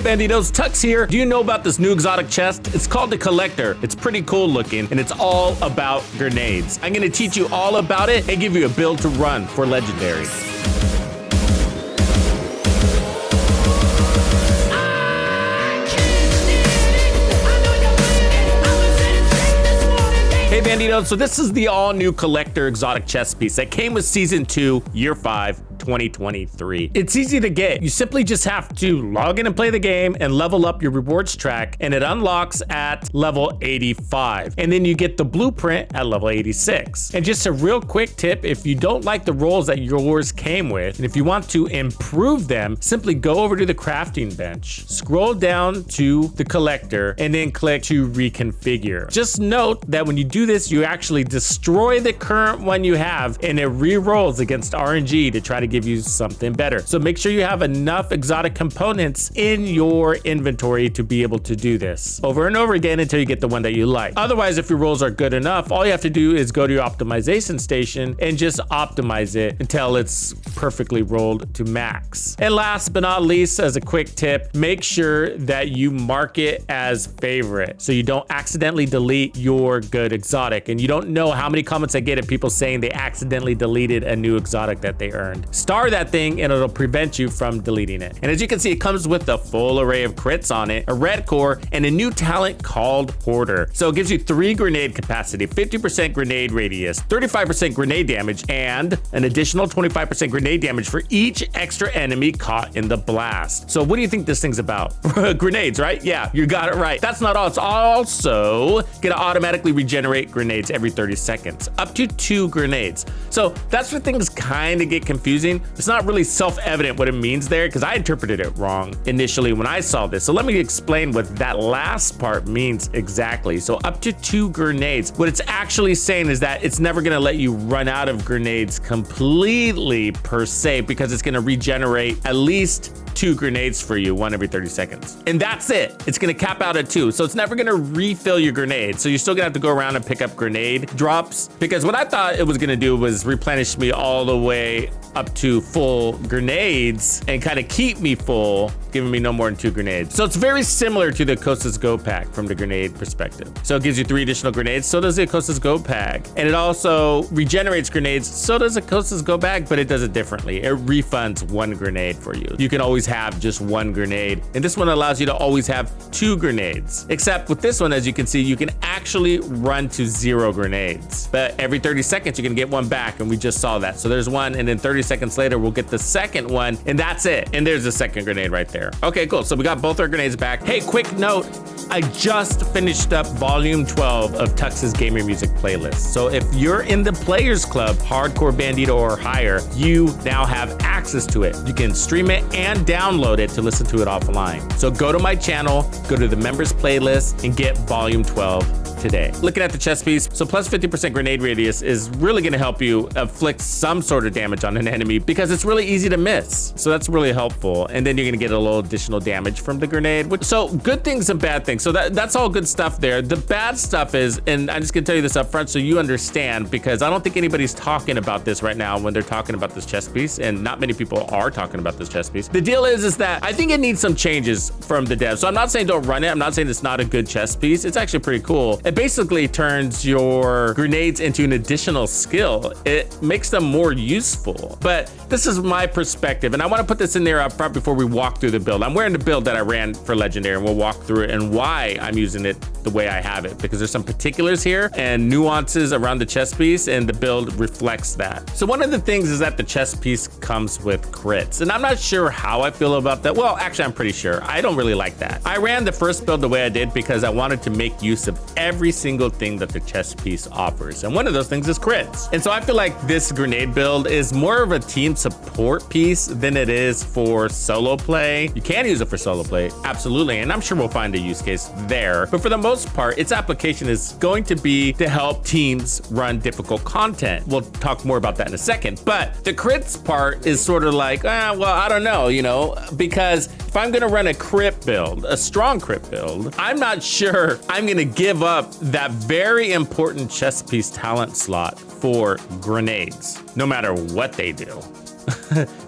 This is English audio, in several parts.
Bandidos, Tux here. Do you know about this new exotic chest? It's called the Collector. It's pretty cool looking, and it's all about grenades. I'm gonna teach you all about it and give you a build to run for Legendary. Hey Bandidos, so this is the all-new Collector exotic chest piece that came with Season 2, Year 5, 2023. It's easy to get. You simply just have to log in and play the game and level up your rewards track, and it unlocks at level 85. And then you get the blueprint at level 86. And just a real quick tip, if you don't like the roles that yours came with, and if you want to improve them, simply go over to the crafting bench, scroll down to the Collector, and then click to reconfigure. Just note that when you do this, you actually destroy the current one you have, and it re-rolls against RNG to try to give you something better. So make sure you have enough exotic components in your inventory to be able to do this over and over again until you get the one that you like. Otherwise, if your rolls are good enough, all you have to do is go to your optimization station and just optimize it until it's perfectly rolled to max. And last but not least, as a quick tip, make sure that you mark it as favorite so you don't accidentally delete your good exotic. And you don't know how many comments I get of people saying they accidentally deleted a new exotic that they earned. Star that thing and it'll prevent you from deleting it. And as you can see, it comes with a full array of crits on it, a red core, and a new talent called Hoarder. So it gives you 3 grenade capacity, 50% grenade radius, 35% grenade damage, and an additional 25% grenade damage for each extra enemy caught in the blast. So what do you think this thing's about? Grenades, right? Yeah, you got it right. That's not all. It's also gonna automatically regenerate grenades every 30 seconds, up to 2 grenades. So that's where things kind of get confusing. It's not really self-evident what it means there because I interpreted it wrong initially when I saw this. So let me explain what that last part means exactly. So up to 2 grenades. What it's actually saying is that it's never gonna let you run out of grenades completely per se, because it's gonna regenerate at least 2 grenades for you, 1 every 30 seconds. And that's it. It's gonna cap out at 2. So it's never gonna refill your grenades. So you're still gonna have to go around and pick up grenade drops, because what I thought it was gonna do was replenish me all the way up to full grenades and kind of keep me full, giving me no more than 2 grenades. So it's very similar to the Costa's Go pack from the grenade perspective. So it gives you 3 additional grenades. So does the Costa's Go pack. And it also regenerates grenades. So does the Costa's Go pack, but it does it differently. It refunds 1 grenade for you. You can always have just 1 grenade. And this one allows you to always have 2 grenades. Except with this one, as you can see, you can actually run to 0 grenades. But every 30 seconds, you can get 1 back. And we just saw that. So there's 1, and then 30 seconds later, we'll get the second one, and that's it. And there's the second grenade right there. Okay, cool. So we got both our grenades back. Hey, quick note. I just finished up volume 12 of Tux's gamer music playlist. So if you're in the Players Club, Hard Core Bandido or higher, you now have access to it. You can stream it and download it to listen to it offline. So go to my channel, go to the members playlist, and get volume 12 today. Looking at the chest piece, so plus 50% grenade radius is really gonna help you inflict some sort of damage on an enemy because it's really easy to miss. So that's really helpful. And then you're gonna get a little additional damage from the grenade. So good things and bad things. So that's all good stuff there. The bad stuff is, and I'm just gonna tell you this up front so you understand, because I don't think anybody's talking about this right now when they're talking about this chest piece, and not many people are talking about this chest piece. The deal is that I think it needs some changes from the devs. So I'm not saying don't run it. I'm not saying it's not a good chest piece. It's actually pretty cool. It basically turns your grenades into an additional skill. It makes them more useful. But this is my perspective, and I want to put this in there up front before we walk through the build. I'm wearing the build that I ran for Legendary, and we'll walk through it and why I'm using it the way I have it, because there's some particulars here and nuances around the chest piece, and the build reflects that. So one of the things is that the chest piece comes with crits, and I'm not sure how I feel about that. Well, actually, I'm pretty sure. I don't really like that. I ran the first build the way I did because I wanted to make use of every single thing that the chest piece offers, and one of those things is crits. And so I feel like this grenade build is more of a team support piece than it is for solo play. You can use it for solo play, absolutely, and I'm sure we'll find a use case there. But for the most part, its application is going to be to help teams run difficult content. We'll talk more about that in a second. But the crits part is sort of like, well, I don't know, you know, because if I'm gonna run a crit build, a strong crit build, I'm not sure I'm gonna give up that very important chest piece talent slot for grenades, no matter what they do.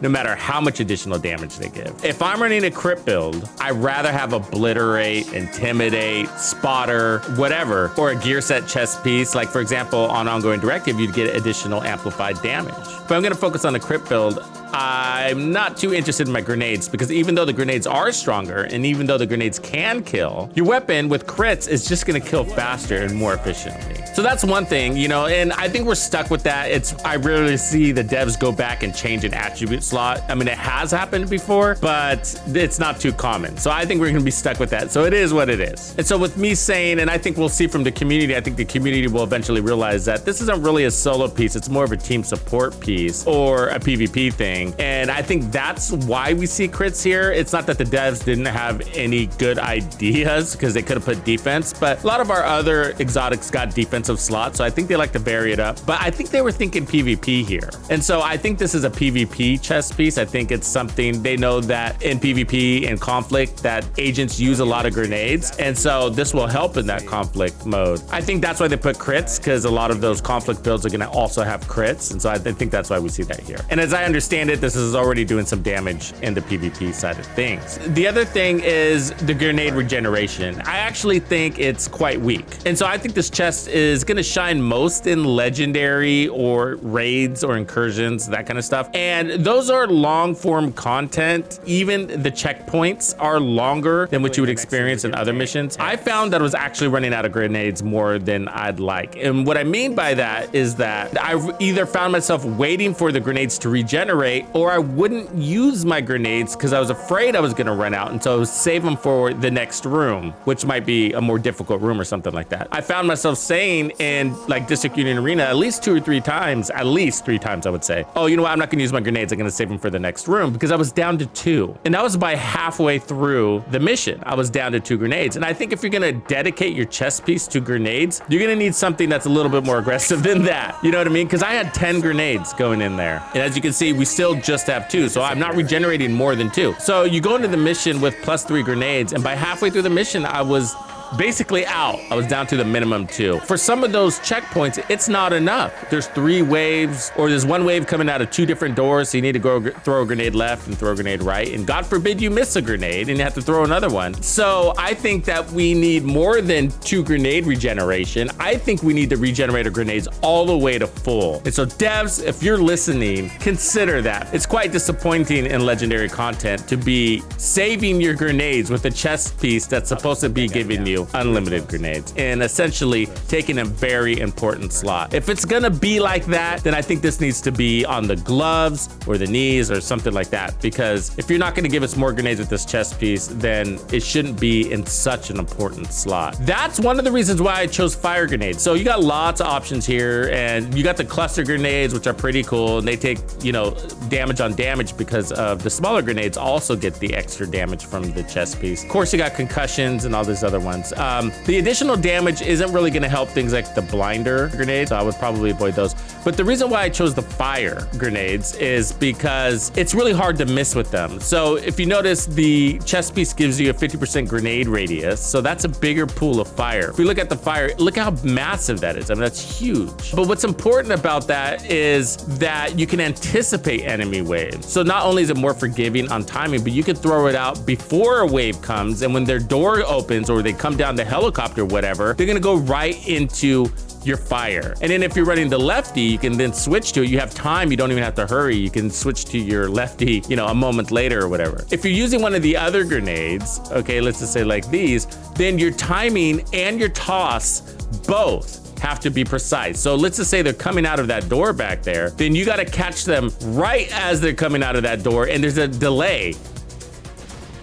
no matter how much additional damage they give. If I'm running a crit build, I'd rather have Obliterate, Intimidate, Spotter, whatever, or a gear set chest piece. Like for example, on Ongoing Directive, you'd get additional amplified damage. If I'm gonna focus on a crit build, I'm not too interested in my grenades, because even though the grenades are stronger and even though the grenades can kill, your weapon with crits is just gonna kill faster and more efficiently. So that's one thing, you know, and I think we're stuck with that. I rarely see the devs go back and change an attribute slot. I mean, it has happened before, but it's not too common. So I think we're gonna be stuck with that. So it is what it is. And so with me saying, and I think we'll see from the community, I think the community will eventually realize that this isn't really a solo piece. It's more of a team support piece or a PvP thing. And I think that's why we see crits here. It's not that the devs didn't have any good ideas, because they could have put defense, but a lot of our other exotics got defensive slots. So I think they like to vary it up, but I think they were thinking PvP here. And so I think this is a PvP chess piece. I think it's something they know that in PvP and conflict that agents use a lot of grenades. And so this will help in that conflict mode. I think that's why they put crits, because a lot of those conflict builds are gonna also have crits. And so I think that's why we see that here. And as I understand it, this is already doing some damage in the PvP side of things. The other thing is the grenade regeneration. I actually think it's quite weak. And so I think this chest is gonna shine most in legendary or raids or incursions, that kind of stuff. And those are long form content. Even the checkpoints are longer than what you would experience in other missions. I found that I was actually running out of grenades more than I'd like. And what I mean by that is that I either found myself waiting for the grenades to regenerate, or I wouldn't use my grenades because I was afraid I was gonna run out, and so I would save them for the next room, which might be a more difficult room or something like that. I found myself saying in like District Union Arena at least 2 or 3 times, at least 3 times I would say, oh, you know what, I'm not gonna use my grenades, I'm gonna save them for the next room, because I was down to 2. And that was by halfway through the mission. I was down to 2 grenades. And I think if you're gonna dedicate your chess piece to grenades, you're gonna need something that's a little bit more aggressive than that. You know what I mean? Because I had 10 grenades going in there. And as you can see, we still just have 2. So I'm not regenerating more than 2. So you go into the mission with +3 grenades, and by halfway through the mission, I was basically out. I was down to the minimum 2. For some of those checkpoints, it's not enough. There's 3 waves, or there's 1 wave coming out of 2 different doors, so you need to go throw a grenade left and throw a grenade right, and God forbid you miss a grenade and you have to throw another one. So I think that we need more than 2 grenade regeneration. I think we need to regenerate our grenades all the way to full. And so devs, if you're listening, consider that. It's quite disappointing in legendary content to be saving your grenades with a chest piece that's supposed to be giving you unlimited grenades and essentially taking a very important slot. If it's gonna be like that, then I think this needs to be on the gloves or the knees or something like that, because if you're not gonna give us more grenades with this chest piece, then it shouldn't be in such an important slot. That's one of the reasons why I chose fire grenades. So you got lots of options here, and you got the cluster grenades, which are pretty cool, and they take, you know, damage on damage because of the smaller grenades also get the extra damage from the chest piece. Of course, you got concussions and all these other ones. The additional damage isn't really gonna help things like the blinder grenades, so I would probably avoid those. But the reason why I chose the fire grenades is because it's really hard to miss with them. So if you notice, the chest piece gives you a 50% grenade radius, so that's a bigger pool of fire. If we look at the fire, look how massive that is. I mean, that's huge. But what's important about that is that you can anticipate enemy waves. So not only is it more forgiving on timing, but you can throw it out before a wave comes, and when their door opens or they come down the helicopter, whatever, they're gonna go right into your fire. And then if you're running the lefty, you can then switch to it. You have time, you don't even have to hurry. You can switch to your lefty, you know, a moment later or whatever. If you're using one of the other grenades, okay, let's just say like these, then your timing and your toss both have to be precise. So let's just say they're coming out of that door back there, then you gotta catch them right as they're coming out of that door, and there's a delay.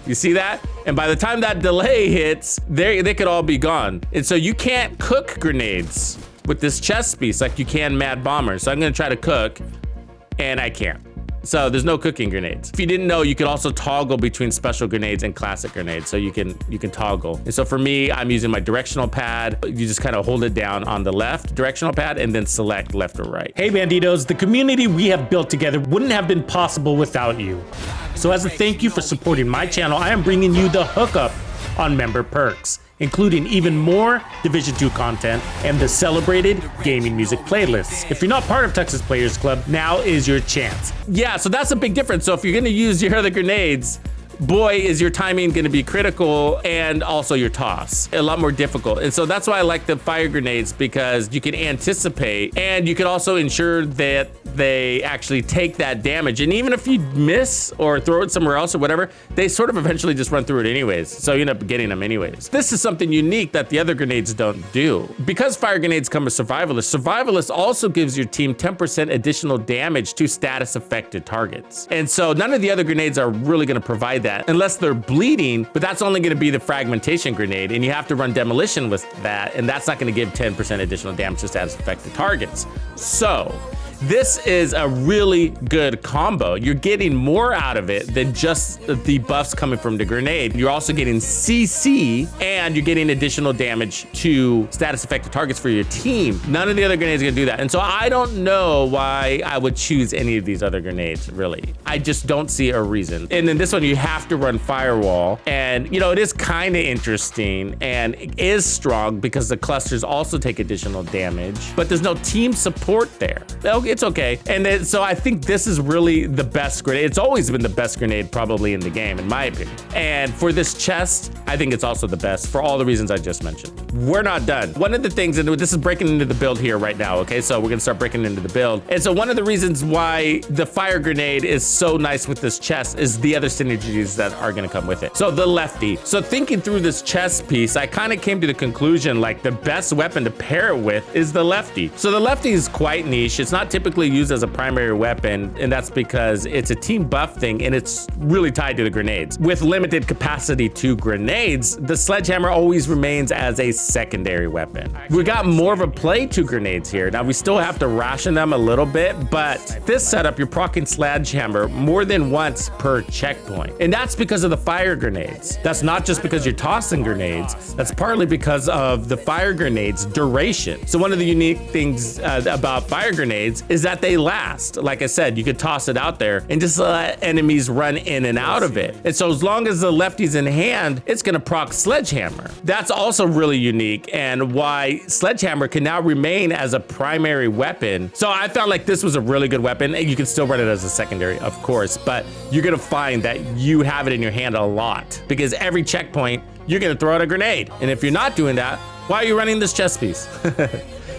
You see that? And by the time that delay hits, they could all be gone. And so you can't cook grenades with this chest piece like you can Mad Bomber. So I'm gonna try to cook, and I can't. So there's no cooking grenades. If you didn't know, you could also toggle between special grenades and classic grenades. So you can toggle. And so for me, I'm using my directional pad. You just kind of hold it down on the left directional pad and then select left or right. Hey Bandidos, the community we have built together wouldn't have been possible without you. So as a thank you for supporting my channel, I am bringing you the hookup on member perks. including even more Division 2 content and the celebrated gaming music playlists. If you're not part of Tux's Players Club, now is your chance. Yeah, so that's a big difference. So if you're gonna use your other grenades, boy, is your timing going to be critical, and also your toss a lot more difficult. And so that's why I like the fire grenades, because you can anticipate and you can also ensure that they actually take that damage. And even if you miss or throw it somewhere else or whatever, they sort of eventually just run through it anyways. So you end up getting them anyways. This is something unique that the other grenades don't do. Because fire grenades come with Survivalist, Survivalist also gives your team 10% additional damage to status affected targets. And so none of the other grenades are really going to provide that unless they're bleeding, but that's only going to be the fragmentation grenade, and you have to run demolition with that, and that's not going to give 10% additional damage to status affected targets. So this is a really good combo. You're getting more out of it than just the buffs coming from the grenade. You're also getting CC, and you're getting additional damage to status affected targets for your team. None of the other grenades are gonna do that. And so I don't know why I would choose any of these other grenades, really. I just don't see a reason. And then this one, you have to run Firewall. And you know, it is kind of interesting and it is strong because the clusters also take additional damage, but there's no team support there. It's okay. And then, so I think this is really the best grenade. It's always been the best grenade probably in the game, in my opinion. And for this chest, I think it's also the best for all the reasons I just mentioned. We're not done. One of the things, and this is breaking into the build here right now, okay? So we're gonna start breaking into the build. And so one of the reasons why the fire grenade is so nice with this chest is the other synergies that are gonna come with it. So the lefty. So thinking through this chest piece, I kind of came to the conclusion like the best weapon to pair it with is the lefty. So the lefty is quite niche. It's not typically used as a primary weapon, and that's because it's a team buff thing and it's really tied to the grenades. With limited capacity to grenades, the sledgehammer always remains as a secondary weapon. We got more of a play to grenades here. Now we still have to ration them a little bit, but this setup, you're proccing sledgehammer more than once per checkpoint. And that's because of the fire grenades. That's not just because you're tossing grenades, that's partly because of the fire grenades duration. So one of the unique things about fire grenades is that they last. Like I said, you could toss it out there and just let enemies run in and out of it. And so as long as the lefty's in hand, it's gonna proc sledgehammer. That's also really unique, and why sledgehammer can now remain as a primary weapon. So I felt like this was a really good weapon, and you can still run it as a secondary, of course, but you're gonna find that you have it in your hand a lot because every checkpoint, you're gonna throw out a grenade. And if you're not doing that, why are you running this chest piece?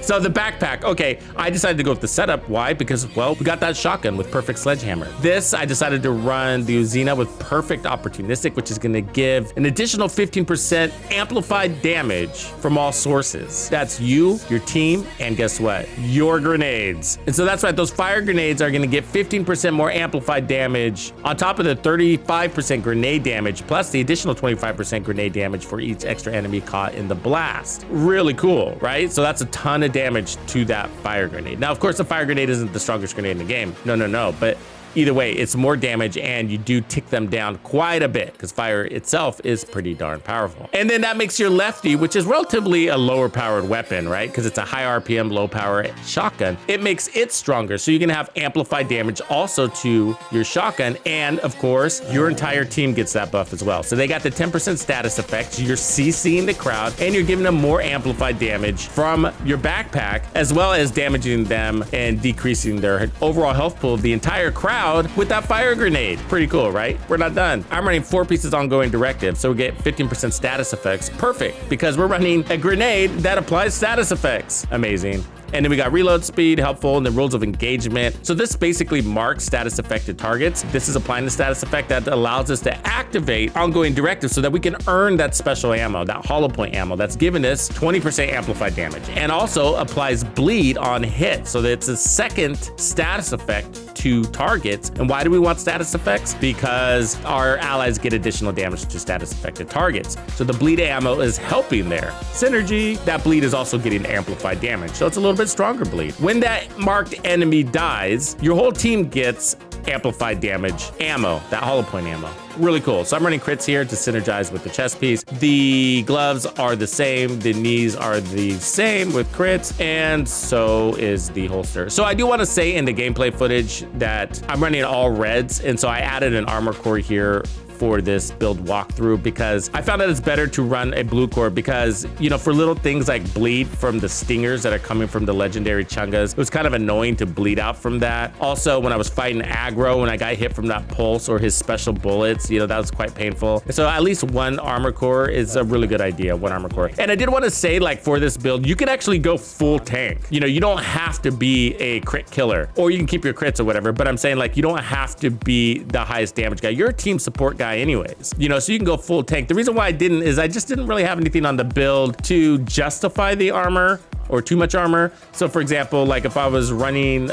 So the backpack, okay, I decided to go with the setup. Why? Because, well, we got that shotgun with perfect sledgehammer. This, I decided to run the Uzina with perfect opportunistic, which is gonna give an additional 15% amplified damage from all sources. That's you, your team, and guess what? Your grenades. And so that's right, those fire grenades are gonna get 15% more amplified damage on top of the 35% grenade damage, plus the additional 25% grenade damage for each extra enemy caught in the blast. Really cool, right? So that's a ton of damage to that fire grenade. Now, of course, the fire grenade isn't the strongest grenade in the game. No, but either way, it's more damage and you do tick them down quite a bit because fire itself is pretty darn powerful. And then that makes your lefty, which is relatively a lower powered weapon, right? Because it's a high RPM, low power shotgun. It makes it stronger. So you can have amplified damage also to your shotgun. And of course, your entire team gets that buff as well. So they got the 10% status effect. You're CCing the crowd and you're giving them more amplified damage from your backpack, as well as damaging them and decreasing their overall health pool of the entire crowd with that fire grenade. Pretty cool, right? We're not done. I'm running 4 pieces ongoing directive, so we get 15% status effects. Perfect, because we're running a grenade that applies status effects. Amazing. And then we got reload speed, helpful, and the rules of engagement. So this basically marks status affected targets. This is applying the status effect that allows us to activate ongoing directives so that we can earn that special ammo, that hollow point ammo that's giving us 20% amplified damage. And also applies bleed on hit, so that it's a second status effect to targets. And why do we want status effects? Because our allies get additional damage to status affected targets. So the bleed ammo is helping there. Synergy, that bleed is also getting amplified damage. So it's a little bit stronger bleed. When that marked enemy dies, your whole team gets amplified damage ammo, that hollow point ammo. Really cool. So I'm running crits here to synergize with the chest piece. The gloves are the same. The knees are the same with crits, and so is the holster. So I do want to say in the gameplay footage that I'm running all reds, and so I added an armor core here for this build walkthrough because I found that it's better to run a blue core because, you know, for little things like bleed from the stingers that are coming from the legendary Chungas, it was kind of annoying to bleed out from that. Also, when I was fighting aggro, when I got hit from that pulse or his special bullets, you know, that was quite painful. So at least one armor core is a really good idea, one armor core. And I did want to say, like, for this build, you can actually go full tank. You know, you don't have to be a crit killer, or you can keep your crits or whatever, but I'm saying, like, you don't have to be the highest damage guy. You're a team support guy anyways, you know, so you can go full tank. The reason why I didn't is I just didn't really have anything on the build to justify the armor or too much armor. So for example, like if I was running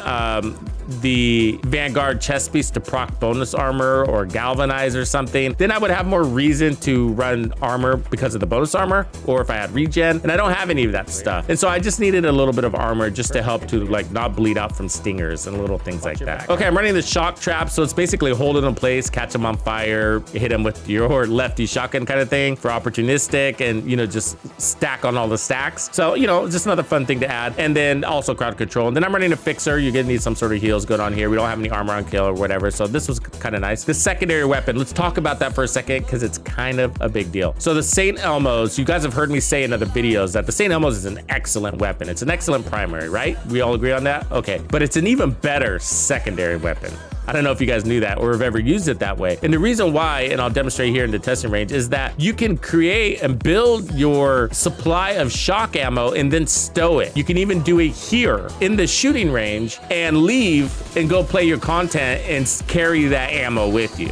the Vanguard chest piece to proc bonus armor or galvanize or something, then I would have more reason to run armor because of the bonus armor, or if I had regen, and I don't have any of that stuff. And so I just needed a little bit of armor just to help to like not bleed out from stingers and little things like that. Okay, I'm running the shock trap. So it's basically hold it in place, catch them on fire, hit them with your lefty shotgun kind of thing for opportunistic, and, you know, just stack on all the stacks. So, you know, just another fun thing to add. And then also crowd control. And then I'm running a fixer. You're gonna need some sort of heals going on here. We don't have any armor on kill or whatever. So this was kind of nice. The secondary weapon, let's talk about that for a second because it's kind of a big deal. So the St. Elmo's, you guys have heard me say in other videos that the St. Elmo's is an excellent weapon. It's an excellent primary, right? We all agree on that? Okay, but it's an even better secondary weapon. I don't know if you guys knew that or have ever used it that way. And the reason why, and I'll demonstrate here in the testing range, is that you can create and build your supply of shock ammo and then stow it. You can even do it here in the shooting range and leave and go play your content and carry that ammo with you.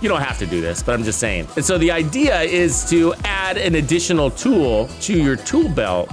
You don't have to do this, but I'm just saying. And so the idea is to add an additional tool to your tool belt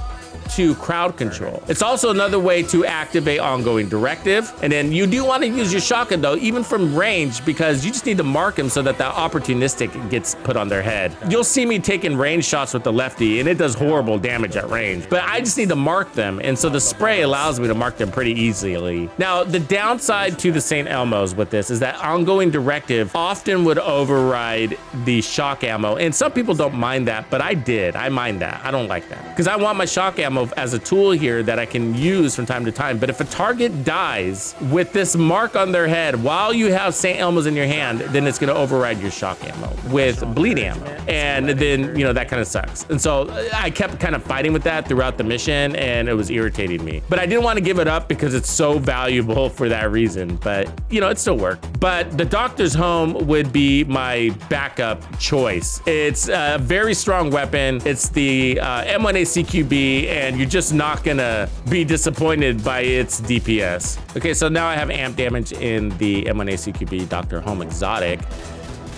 to crowd control. It's also another way to activate ongoing directive. And then you do want to use your shotgun though, even from range, because you just need to mark them so that the opportunistic gets put on their head. You'll see me taking range shots with the lefty and it does horrible damage at range, but I just need to mark them. And so the spray allows me to mark them pretty easily. Now, the downside to the St. Elmo's with this is that ongoing directive often would override the shock ammo. And some people don't mind that, but I did. I mind that. I don't like that because I want my shock ammo as a tool here that I can use from time to time. But if a target dies with this mark on their head while you have St. Elmo's in your hand, then it's going to override your shock ammo with bleed ammo. And then, you know, that kind of sucks. And so I kept kind of fighting with that throughout the mission and it was irritating me. But I didn't want to give it up because it's so valuable for that reason. But, you know, it still worked. But the Doctor's Home would be my backup choice. It's a very strong weapon. It's the M1A CQB, and you're just not gonna be disappointed by its DPS. Okay, so now I have amp damage in the M1A CQB Dr. Home Exotic.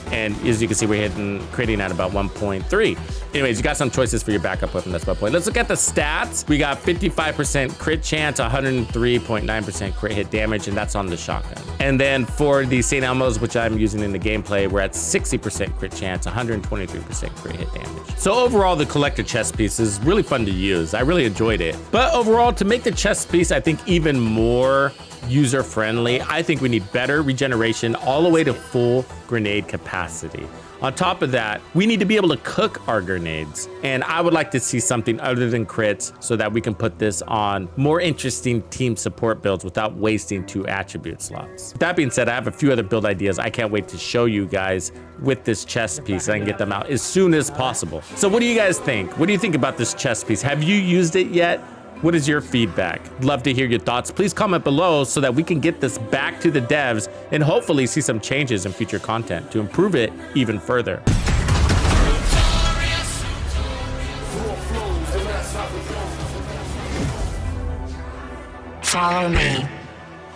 And as you can see, we're critting at about 1.3. Anyways, you got some choices for your backup weapon. That's my point. Let's look at the stats. We got 55% crit chance, 103.9% crit hit damage, and that's on the shotgun. And then for the St. Elmo's, which I'm using in the gameplay, we're at 60% crit chance, 123% crit hit damage. So overall, the collector chest piece is really fun to use. I really enjoyed it. But overall, to make the chest piece, I think, even more user-friendly, I think we need better regeneration all the way to full grenade capacity. On top of that, we need to be able to cook our grenades. And I would like to see something other than crits so that we can put this on more interesting team support builds without wasting 2 attribute slots. That being said, I have a few other build ideas I can't wait to show you guys with this chest piece. I can get them out as soon as possible. So what do you guys think? What do you think about this chest piece? Have you used it yet? What is your feedback? Love to hear your thoughts. Please comment below so that we can get this back to the devs and hopefully see some changes in future content to improve it even further. Follow me.